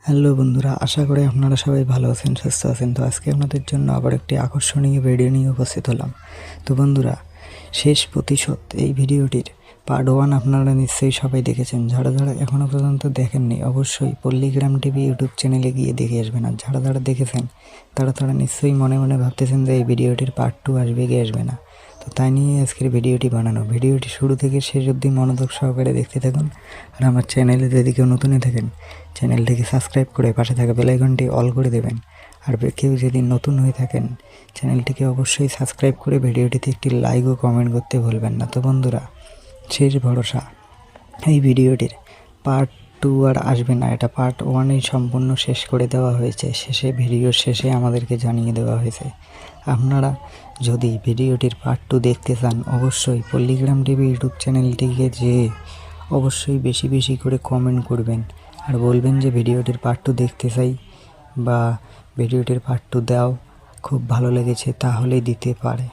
Hello বন্ধুরা, আশা করি আপনারা সবাই ভালো আছেন, সুস্থ আছেন। তো আজকে আপনাদের জন্য আবার একটি আকর্ষণীয় ভিডিও নিয়ে উপস্থিত হলাম। তো বন্ধুরা, শেষ প্রতিশোধ এই ভিডিওটির পার্ট 1 আপনারা নিশ্চয়ই সবাই দেখেছেন। যারা যারা এখনও পর্যন্ত দেখেননি অবশ্যই পল্লীগ্রাম টিভি ইউটিউব চ্যানেলে গিয়ে দেখে আসবেন। আর যারা যারা দেখেছেন তারা নিশ্চয়ই মনে মনে ভাবতেছেন যে এই ভিডিওটির পার্ট 2 আসবে কি আসবে না। তো তাই নিয়ে আজকের ভিডিওটি বানানো। ভিডিওটি শুরু থেকে শেষ অবধি মনোযোগ সহকারে দেখতে থাকুন। আর আমার চ্যানেলে যদি কেউ নতুন থাকেন চ্যানেলটিকে সাবস্ক্রাইব করে পাশে থাকা বেল আইকনটি অল করে দেবেন। আর কেউ যদি নতুন হয়ে থাকেন চ্যানেলটিকে অবশ্যই সাবস্ক্রাইব করে ভিডিওটিতে একটি লাইক ও কমেন্ট করতে ভুলবেন না। তো বন্ধুরা, শেষ ভরসা এই ভিডিওটির পার্ট 2 আর আসবে না, এটা পার্ট 1-এই সম্পূর্ণ শেষ করে দেওয়া হয়েছে। ভিডিওর শেষে আমাদেরকে জানিয়ে দেওয়া হয়েছে। আপনারা যদি ভিডিওটির পার্ট 2 দেখতে চান অবশ্যই পল্লীগ্রাম টিভি ইউটিউব চ্যানেলটিকে যেয়ে অবশ্যই বেশি বেশি করে কমেন্ট করবেন আর বলবেন যে ভিডিওটির পার্ট 2 দেখতে চাই বা ভিডিওটির পার্ট 2 দাও, খুব ভালো লেগেছে, তাহলেই দিতে পারে।